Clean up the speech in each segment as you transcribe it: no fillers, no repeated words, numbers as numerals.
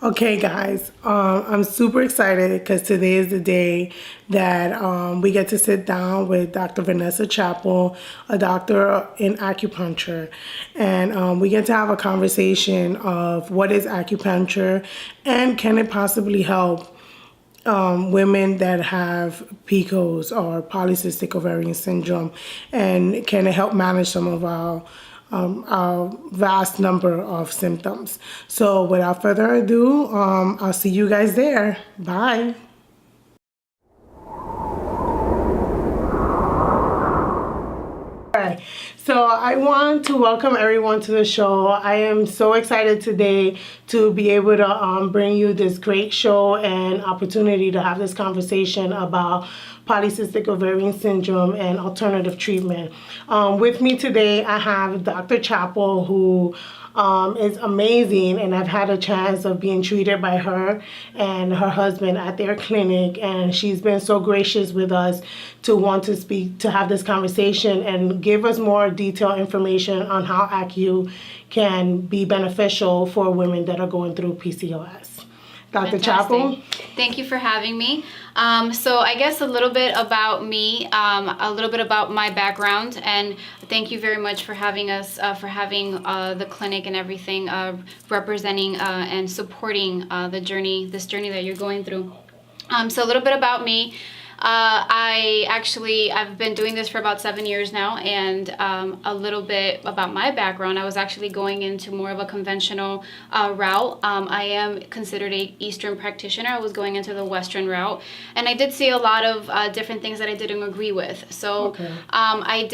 Okay, guys, I'm super excited because today is the day that we get to sit down with Dr. Vaneza Chaple, a doctor in acupuncture, and we get to have a conversation of what is acupuncture and can it possibly help women that have PCOS or Polycystic Ovarian Syndrome, and can it help manage some of our vast number of symptoms. So without further ado, I'll see you guys there. Bye. Alright, so I want to welcome everyone to the show. I am so excited today to be able to bring you this great show and opportunity to have this conversation about Polycystic Ovarian Syndrome and alternative treatment. With me today, I have Dr. Chaple, who is amazing, and I've had a chance of being treated by her and her husband at their clinic, and she's been so gracious with us to want to speak, to have this conversation and give us more detailed information on how Acu can be beneficial for women that are going through PCOS. Dr. Chaple? Thank you for having me. So I guess a little bit about me, a little bit about my background, and thank you very much for having us, for having the clinic and everything, representing and supporting this journey that you're going through. So a little bit about me. I've been doing this for about 7 years now, and a little bit about my background. I was actually going into more of a conventional route. I am considered a Eastern practitioner. I was going into the Western route, and I did see a lot of different things that I didn't agree with. So okay. I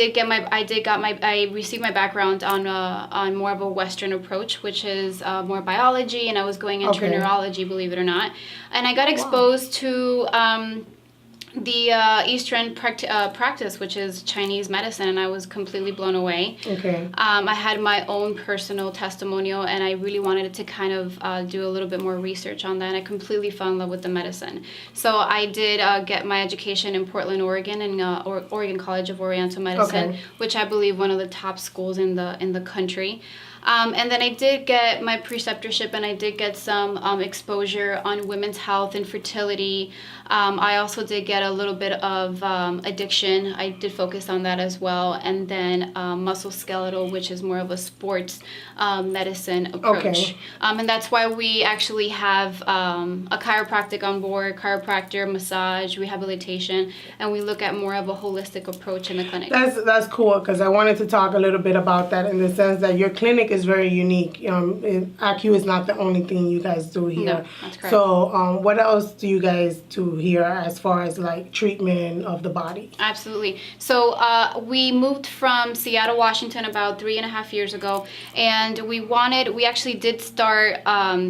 received my background on more of a Western approach, which is more biology, and I was going into neurology, believe it or not, and I got exposed to the Eastern practice, which is Chinese medicine, and I was completely blown away. Okay. I had my own personal testimonial, and I really wanted to kind of do a little bit more research on that, and I completely fell in love with the medicine. So I did get my education in Portland, Oregon, in Oregon College of Oriental Medicine, which I believe one of the top schools in the country. And then I did get my preceptorship, and I did get some exposure on women's health and fertility. I also did get a little bit of addiction. I did focus on that as well. And then musculoskeletal, which is more of a sports medicine approach. Okay. And that's why we actually have a chiropractic on board, chiropractor, massage, rehabilitation, and we look at more of a holistic approach in the clinic. That's cool, because I wanted to talk a little bit about that in the sense that your clinic is very unique. Acu is not the only thing you guys do here. No, that's correct. So what else do you guys do here as far as like treatment of the body? Absolutely. So we moved from Seattle, Washington about 3.5 years ago, and we actually did start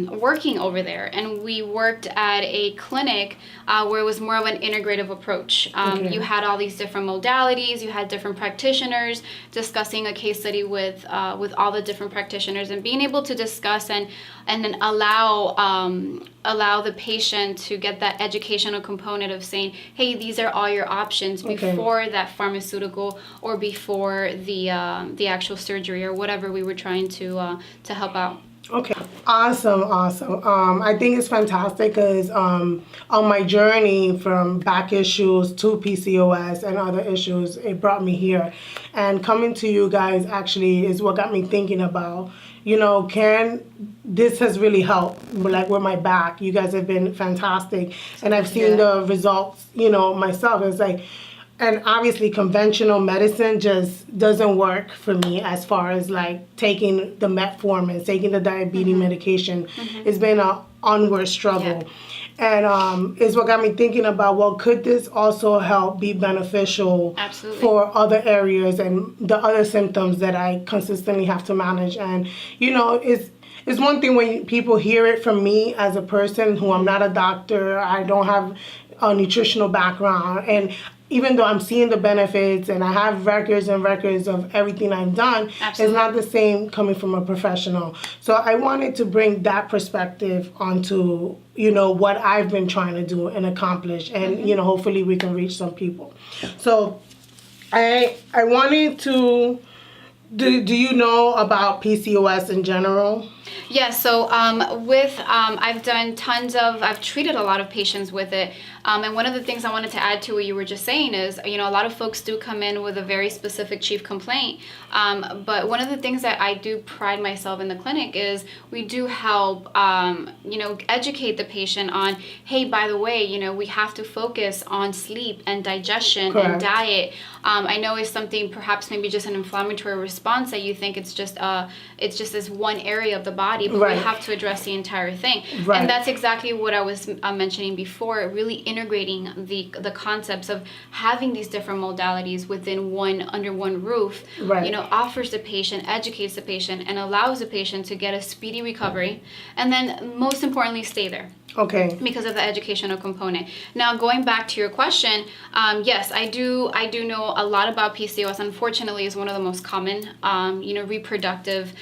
working over there, and we worked at a clinic where it was more of an integrative approach. You had all these different modalities, you had different practitioners discussing a case study with all the different practitioners, and being able to discuss and then allow the patient to get that educational component of saying, hey, these are all your options before that pharmaceutical or before the actual surgery or whatever we were trying to help out. Okay, awesome. I think it's fantastic because on my journey from back issues to PCOS and other issues, it brought me here. And coming to you guys actually is what got me thinking about, this has really helped, like with my back. You guys have been fantastic, and I've seen the results, myself. It's like, and obviously conventional medicine just doesn't work for me as far as like taking the metformin, taking the diabetes medication. It's been an onward struggle. And it's what got me thinking about, well, could this also help be beneficial for other areas and the other symptoms that I consistently have to manage? And, it's one thing when people hear it from me as a person who I'm not a doctor, I don't have a nutritional background, and even though I'm seeing the benefits and I have records and records of everything I've done, it's not the same coming from a professional. So I wanted to bring that perspective onto, what I've been trying to do and accomplish, and, hopefully we can reach some people. So I wanted to, do you know about PCOS in general? Yeah, so I've treated a lot of patients with it. And one of the things I wanted to add to what you were just saying is, a lot of folks do come in with a very specific chief complaint. But one of the things that I do pride myself in the clinic is we do help, educate the patient on, hey, by the way, we have to focus on sleep and digestion Correct. and diet. I know it's something perhaps maybe just an inflammatory response that you think it's just this one area of the body, but Right. we have to address the entire thing. Right. And that's exactly what I was mentioning before, really integrating the concepts of having these different modalities under one roof, Right. offers the patient, educates the patient, and allows the patient to get a speedy recovery, and then most importantly, stay there. Okay. Because of the educational component. Now, going back to your question, yes, I do know a lot about PCOS. Unfortunately, is one of the most common, reproductive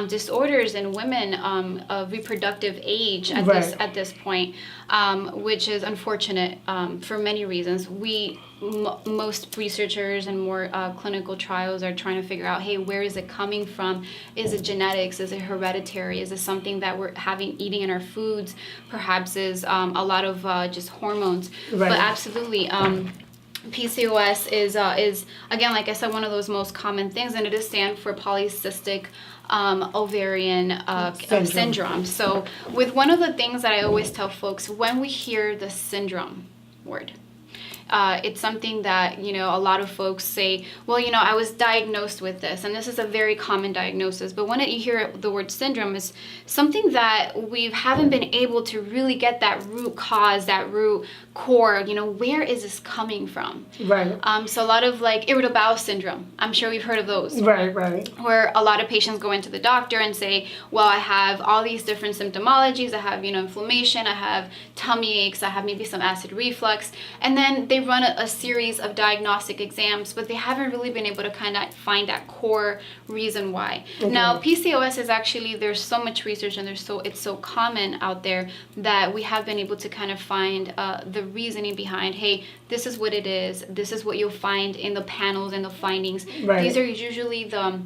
disorders in women of reproductive age at Right. at this point, which is unfortunate for many reasons. Most researchers and more clinical trials are trying to figure out, hey, where is it coming from? Is it genetics? Is it hereditary? Is it something that we're eating in our foods? Perhaps is a lot of just hormones. Right. But absolutely, PCOS is again, like I said, one of those most common things, and it is stand for Polycystic Ovarian Syndrome. So with one of the things that I always tell folks when we hear the syndrome word, it's something that, a lot of folks say, well, I was diagnosed with this, and this is a very common diagnosis. But when you hear the word syndrome, is something that we haven't been able to really get that root cause, that root core, where is this coming from? Right. So a lot of like irritable bowel syndrome, I'm sure we've heard of those. Right. Right. Where a lot of patients go into the doctor and say, well, I have all these different symptomologies. I have, inflammation. I have tummy aches. I have maybe some acid reflux. And then they run a series of diagnostic exams, but they haven't really been able to kind of find that core reason why. Okay. Now, PCOS is actually, there's so much research and it's so common out there that we have been able to kind of find the reasoning behind, hey, this is what it is. This is what you'll find in the panels and the findings. Right. These are usually the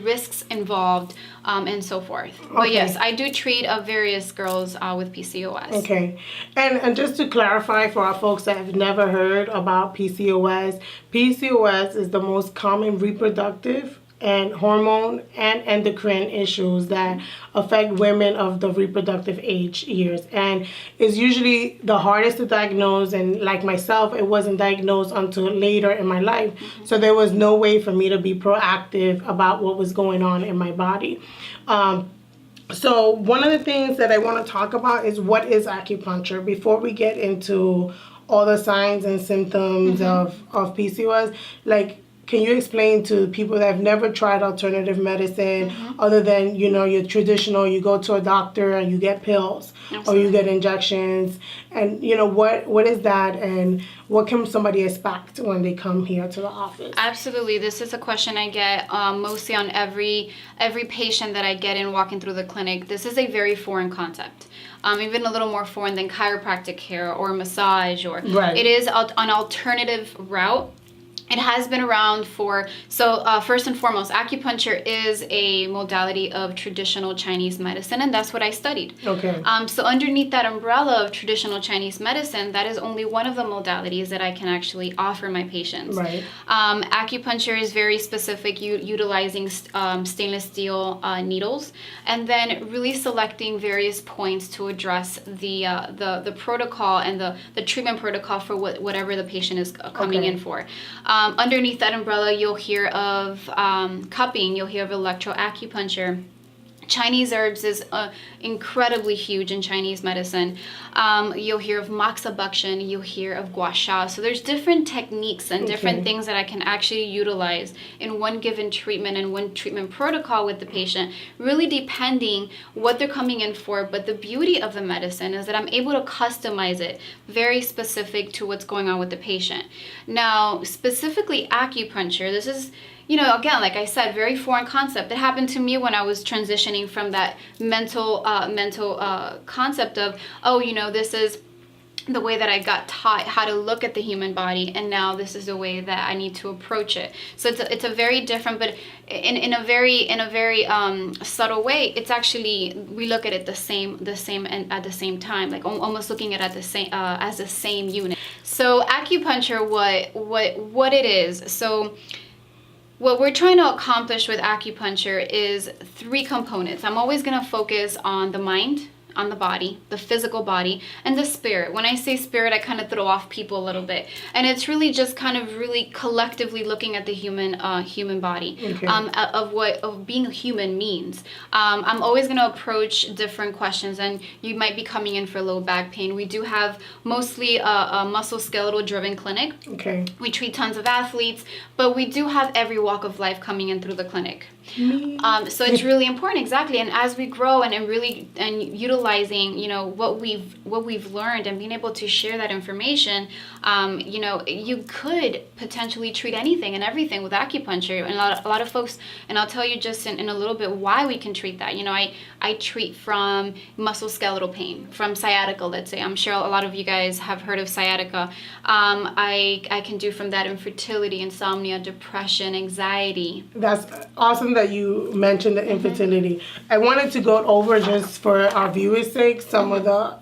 risks involved and so forth. Okay. But yes, I do treat various girls with PCOS. Okay. And just to clarify for our folks that have never heard about PCOS, PCOS is the most common reproductive and hormone and endocrine issues that affect women of the reproductive age years, and is usually the hardest to diagnose. And like myself, it wasn't diagnosed until later in my life. Mm-hmm. So there was no way for me to be proactive about what was going on in my body. So one of the things that I want to talk about is what is acupuncture before we get into all the signs and symptoms mm-hmm. of PCOS. Can you explain to people that have never tried alternative medicine mm-hmm. other than, your traditional, you go to a doctor and you get pills Absolutely. Or you get injections, and, what is that, and what can somebody expect when they come here to the office? Absolutely. This is a question I get mostly on every patient that I get in walking through the clinic. This is a very foreign concept. Even a little more foreign than chiropractic care or massage, or right. It is an alternative route. It has been around first and foremost, acupuncture is a modality of traditional Chinese medicine, and that's what I studied. Okay. So underneath that umbrella of traditional Chinese medicine, that is only one of the modalities that I can actually offer my patients. Right. Acupuncture is very specific, utilizing stainless steel needles, and then really selecting various points to address the protocol and the treatment protocol for whatever the patient is coming in for. Underneath that umbrella, you'll hear of cupping, you'll hear of electroacupuncture. Chinese herbs is incredibly huge in Chinese medicine. You'll hear of moxibustion, you'll hear of gua sha. So there's different techniques and different things that I can actually utilize in one given treatment and one treatment protocol with the patient, really depending what they're coming in for. But the beauty of the medicine is that I'm able to customize it very specific to what's going on with the patient. Now, specifically acupuncture, this is, again, like I said, very foreign concept. It happened to me when I was transitioning from that mental concept of, this is the way that I got taught how to look at the human body, and now this is the way that I need to approach it. So it's a very different, but in a very subtle way. It's actually, we look at it the same and at the same time, like almost looking at it the same as the same unit. So acupuncture, what it is. So what we're trying to accomplish with acupuncture is 3 components. I'm always going to focus on the mind, on the body, the physical body, and the spirit. When I say spirit, I kind of throw off people a little bit, and it's really just kind of really collectively looking at the human body, okay. Of being a human means. I'm always going to approach different questions, and you might be coming in for low back pain. We do have mostly a musculoskeletal driven clinic. Okay. We treat tons of athletes, but we do have every walk of life coming in through the clinic. So it's really important, exactly. And as we grow and utilizing, what we've learned and being able to share that information, you could potentially treat anything and everything with acupuncture. And a lot of folks, and I'll tell you just in a little bit why we can treat that. I treat from musculoskeletal pain, from sciatica, let's say. I'm sure a lot of you guys have heard of sciatica. I can do from that infertility, insomnia, depression, anxiety. That's awesome that you mentioned the infertility. I wanted to go over, just for our viewers' sake, some of the,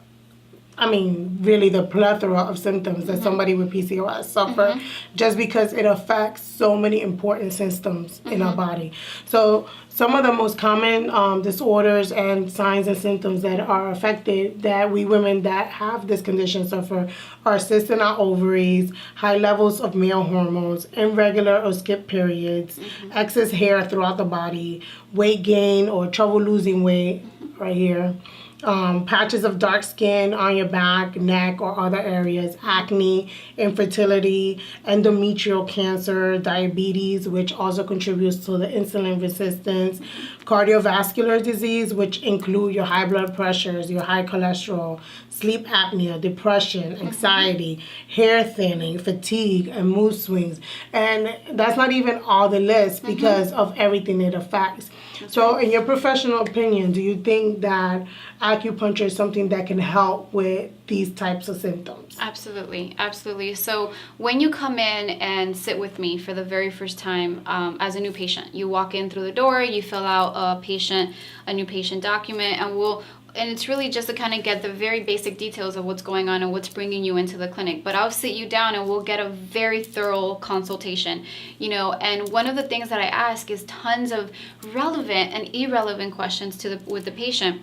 really the plethora of symptoms that somebody with PCOS suffer, just because it affects so many important systems in our body. So some of the most common disorders and signs and symptoms that are affected, that we women that have this condition suffer, are cysts in our ovaries, high levels of male hormones, irregular or skipped periods, excess hair throughout the body, weight gain or trouble losing weight, right here, patches of dark skin on your back, neck, or other areas, acne, infertility, endometrial cancer, diabetes, which also contributes to the insulin resistance, cardiovascular disease, which include your high blood pressures, your high cholesterol, sleep apnea, depression, anxiety, hair thinning, fatigue, and mood swings. And that's not even all the list, because of everything it affects. So in your professional opinion, do you think that acupuncture is something that can help with these types of symptoms? Absolutely, absolutely. So when you come in and sit with me for the very first time as a new patient, you walk in through the door, you fill out a new patient document, and it's really just to kind of get the very basic details of what's going on and what's bringing you into the clinic. But I'll sit you down and we'll get a very thorough consultation, and one of the things that I ask is tons of relevant and irrelevant questions with the patient.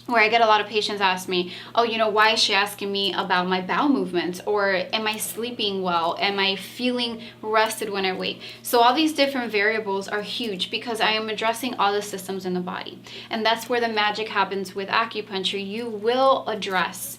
Where I get a lot of patients ask me, why is she asking me about my bowel movements? Or am I sleeping well? Am I feeling rested when I wake? So all these different variables are huge, because I am addressing all the systems in the body. And that's where the magic happens with acupuncture. You will address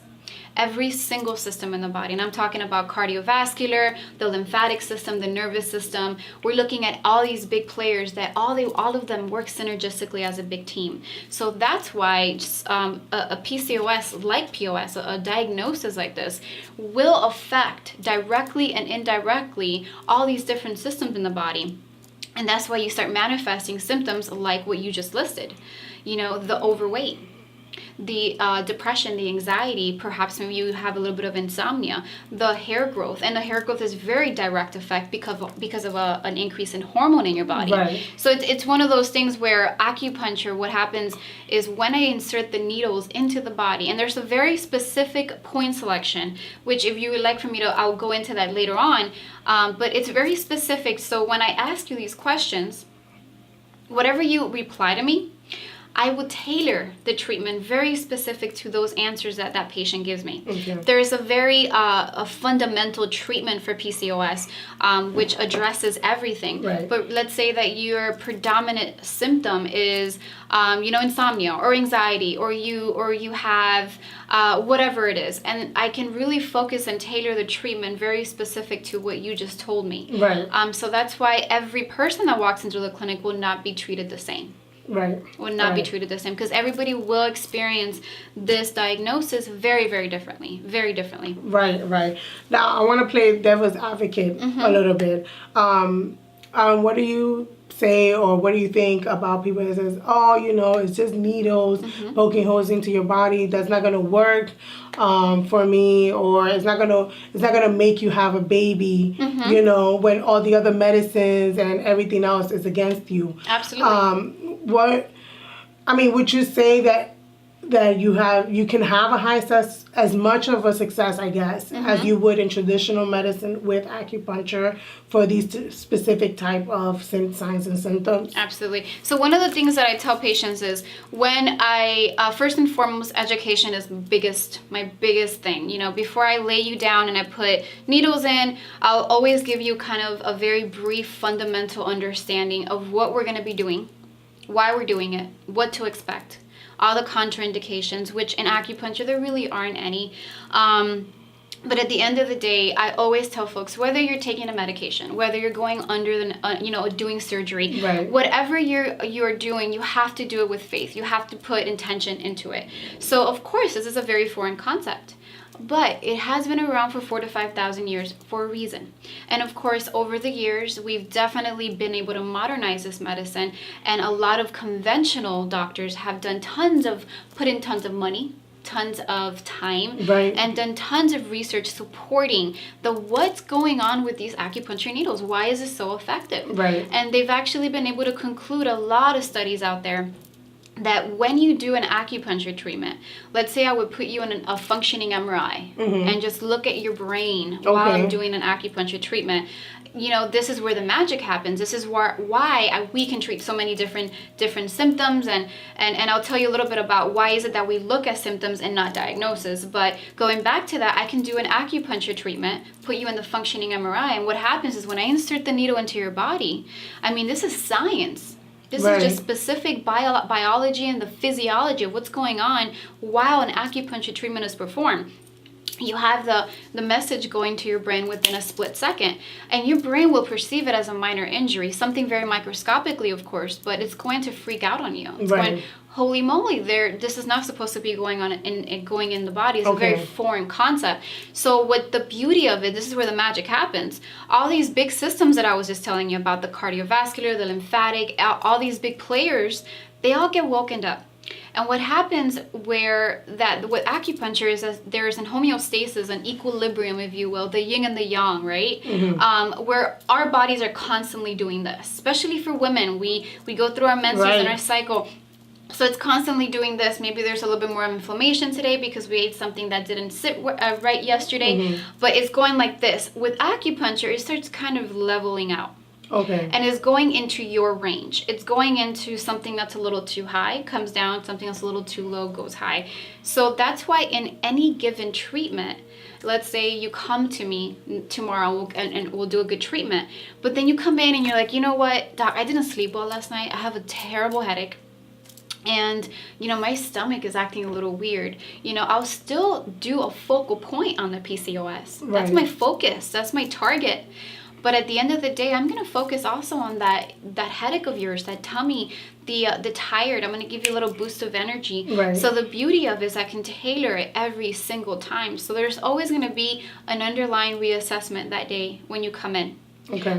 every single system in the body. And I'm talking about cardiovascular, the lymphatic system, the nervous system. We're looking at all these big players that all of them work synergistically as a big team. So that's why a PCOS like POS, a diagnosis like this, will affect directly and indirectly all these different systems in the body. And that's why you start manifesting symptoms like what you just listed. The overweight, the depression, the anxiety, perhaps maybe you have a little bit of insomnia, the hair growth, and the hair growth is very direct effect because of an increase in hormone in your body. Right. So it's one of those things where acupuncture, what happens is when I insert the needles into the body, and there's a very specific point selection, which if you would like for me to, I'll go into that later on, but it's very specific. So when I ask you these questions, whatever you reply to me, I will tailor the treatment very specific to those answers that patient gives me. Okay. There is a very a fundamental treatment for PCOS, which addresses everything. Right. But let's say that your predominant symptom is, insomnia or anxiety, or you have whatever it is, and I can really focus and tailor the treatment very specific to what you just told me. Right. So that's why every person that walks into the clinic will not be treated the same. Right. Will not be treated the same, because everybody will experience this diagnosis very, very differently. Very differently. Right. Now, I want to play devil's advocate a little bit. What do you say, or what do you think about people that says, oh, it's just needles poking holes into your body, that's not going to work for me, or it's not gonna make you have a baby, when all the other medicines and everything else is against you. Absolutely. Would you say that you can have a as much of a success, I guess, as you would in traditional medicine with acupuncture for these specific type of signs and symptoms? Absolutely. So one of the things that I tell patients is when first and foremost, education is my biggest thing. Before I lay you down and I put needles in, I'll always give you kind of a very brief fundamental understanding of what we're going to be doing, why we're doing it, what to expect, all the contraindications, which in acupuncture there really aren't any. But at the end of the day, I always tell folks, whether you're taking a medication, whether you're going under doing surgery, right, whatever you're doing, you have to do it with faith. You have to put intention into it. So of course, this is a very foreign concept, but it has been around for 4,000 to 5,000 years for a reason. And of course, over the years, we've definitely been able to modernize this medicine, and a lot of conventional doctors have put in tons of money, tons of time, right, and done tons of research supporting what's going on with these acupuncture needles. Why is it so effective? Right. And they've actually been able to conclude a lot of studies out there that when you do an acupuncture treatment, let's say I would put you in a functioning MRI and just look at your brain while I'm doing an acupuncture treatment, this is where the magic happens. This is why we can treat so many different symptoms, and I'll tell you a little bit about why is it that we look at symptoms and not diagnosis. But going back to that, I can do an acupuncture treatment, put you in the functioning MRI, and what happens is when I insert the needle into your body, this is science. This is just specific biology and the physiology of what's going on while an acupuncture treatment is performed. You have the message going to your brain within a split second, and your brain will perceive it as a minor injury, something very microscopically, of course, but it's going to freak out on you. It's going, holy moly, this is not supposed to be going on going in the body. It's a very foreign concept. So what the beauty of it, this is where the magic happens. All these big systems that I was just telling you about, the cardiovascular, the lymphatic, all these big players, they all get woken up. And what happens with acupuncture is that there is an homeostasis, an equilibrium, if you will, the yin and the yang, right? Where our bodies are constantly doing this, especially for women. We go through our menses and our cycle. So it's constantly doing this. Maybe there's a little bit more inflammation today because we ate something that didn't sit right yesterday. But it's going like this. With acupuncture, it starts kind of leveling out. And it's going into your range. It's going into something that's a little too high, comes down, something that's a little too low, goes high. So that's why in any given treatment, let's say you come to me tomorrow and we'll do a good treatment, but then you come in and you're like, you know what, doc, I didn't sleep well last night. I have a terrible headache. And, my stomach is acting a little weird. I'll still do a focal point on the PCOS. That's my focus. That's my target. But at the end of the day, I'm going to focus also on that headache of yours, that tummy, the tired. I'm going to give you a little boost of energy. So the beauty of it is I can tailor it every single time. So there's always going to be an underlying reassessment that day when you come in.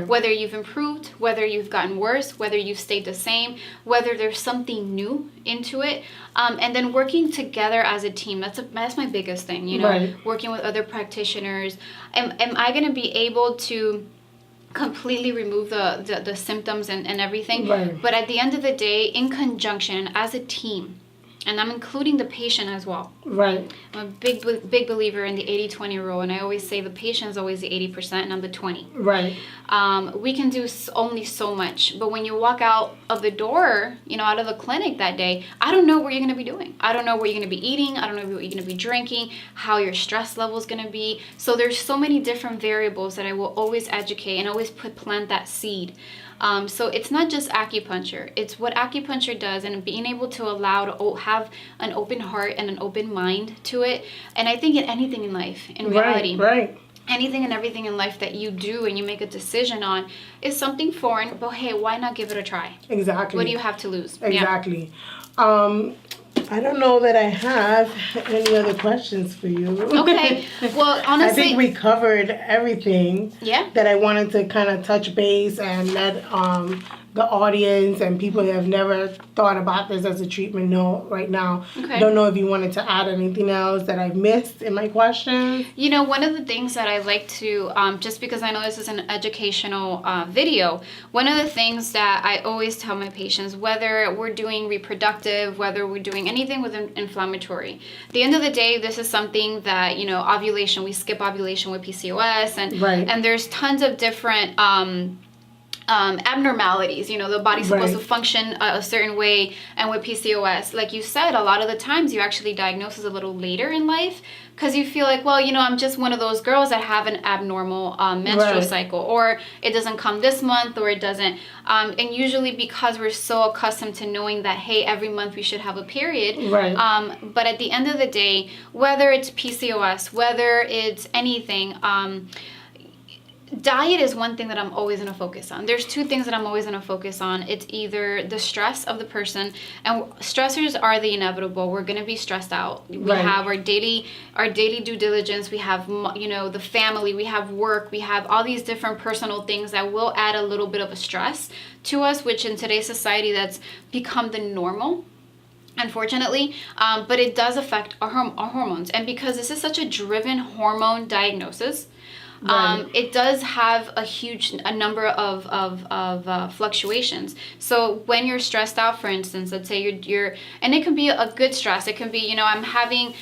Whether you've improved, whether you've gotten worse, whether you've stayed the same, whether there's something new into it, and then working together as a team. That's my biggest thing, working with other practitioners. Am I going to be able to completely remove the symptoms and everything? But at the end of the day, in conjunction, as a team, and I'm including the patient as well. I'm a big believer in the 80-20 rule, and I always say the patient is always the 80% and I'm the 20. We can do only so much, but when you walk out of the door, out of the clinic that day, I don't know what you're going to be doing. I don't know what you're going to be eating. I don't know what you're going to be drinking, how your stress level is going to be. So there's so many different variables that I will always educate and always plant that seed. So it's not just acupuncture. It's what acupuncture does, and being able to allow to have an open heart and an open mind to it. And I think in anything in life, in reality, anything and everything in life that you do and you make a decision on is something foreign, but hey, why not give it a try? What do you have to lose? I don't know that I have any other questions for you. Okay. Well, honestly, I think we covered everything that I wanted to kind of touch base and let the audience and people that have never thought about this as a treatment know right now. Okay. I don't know if you wanted to add anything else that I've missed in my questions. You know, one of the things that I like to, just because I know this is an educational video, one of the things that I always tell my patients, whether we're doing reproductive, whether we're doing anything with inflammatory, at the end of the day, this is something that, you know, ovulation, we skip ovulation with PCOS, and there's tons of different abnormalities. You know, the body's supposed to function a certain way, and with PCOS, like you said, a lot of the times you actually diagnose it a little later in life because you feel like, well, you know, I'm just one of those girls that have an abnormal menstrual cycle, or it doesn't come this month, or it doesn't, and usually because we're so accustomed to knowing that, hey, every month we should have a period, but at the end of the day, whether it's PCOS, whether it's anything, diet is one thing that I'm always going to focus on. There's two things that I'm always going to focus on. It's either the stress of the person, and stressors are the inevitable. We're going to be stressed out. We have our daily due diligence. We have, you know, the family. We have work. We have all these different personal things that will add a little bit of a stress to us, which in today's society that's become the normal, unfortunately, but it does affect our hormones. And because this is such a driven hormone diagnosis, it does have a number of fluctuations. So when you're stressed out, for instance, let's say you're and it can be a good stress. It can be, you know, I'm buying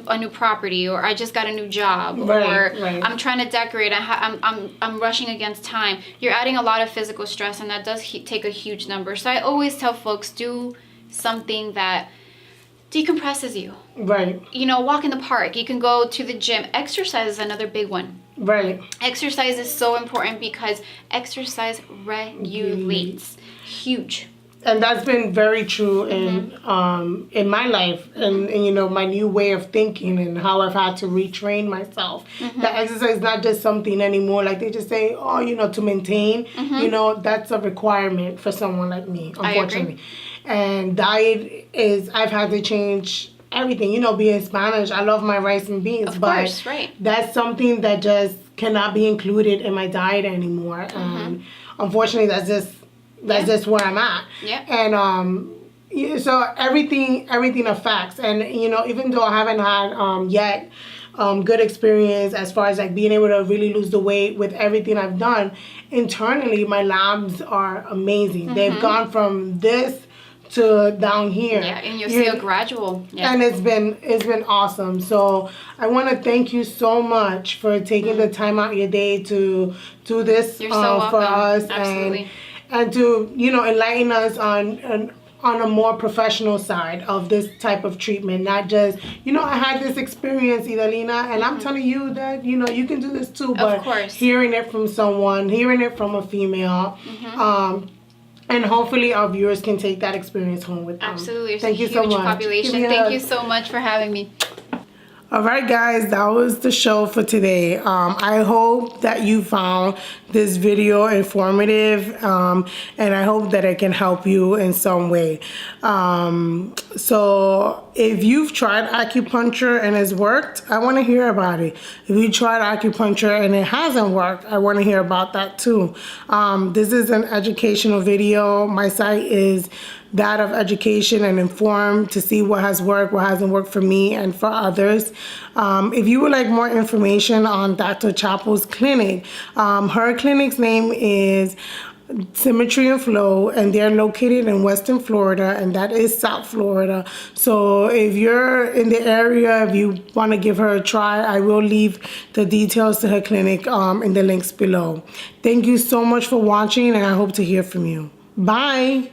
a new property, or I just got a new job, or I'm trying to decorate. I'm rushing against time. You're adding a lot of physical stress, and that does take a huge number. So I always tell folks, do something that decompresses you. You know, walk in the park. You can go to the gym. Exercise is another big one. Exercise is so important because exercise regulates. Huge. And that's been very true in my life, and you know, my new way of thinking and how I've had to retrain myself. That exercise is not just something anymore. Like they just say, oh, you know, to maintain. You know, that's a requirement for someone like me, unfortunately. And diet is, I've had to change everything. You know, being Spanish, I love my rice and beans. Of course, that's something that just cannot be included in my diet anymore. And unfortunately, that's just where I'm at. And so everything affects. And you know, even though I haven't had yet good experience as far as like being able to really lose the weight with everything I've done, internally my labs are amazing. They've gone from this to down here. And you'll see a gradual. And it's been awesome. So I want to thank you so much for taking the time out of your day to do this You're so welcome. For us. Absolutely. And to, you know, enlighten us on a more professional side of this type of treatment. Not just, you know, I had this experience, Idalina, and I'm telling you that, you know, you can do this too. But of course, hearing it from someone, hearing it from a female, and hopefully our viewers can take that experience home with them. Absolutely. Thank you so much. Population. Thank you so much for having me. All right, guys, that was the show for today. I hope that you found this video informative, and I hope that it can help you in some way. So if you've tried acupuncture and it's worked, I want to hear about it. If you tried acupuncture and it hasn't worked, I want to hear about that too. This is an educational video. My site is that of education and inform to see what has worked, what hasn't worked for me and for others. If you would like more information on Dr. Chaple's clinic, her clinic's name is Symmetry and Flow, and they're located in Western Florida, and that is South Florida. So if you're in the area, if you want to give her a try, I will leave the details to her clinic in the links below. Thank you so much for watching, and I hope to hear from you. Bye.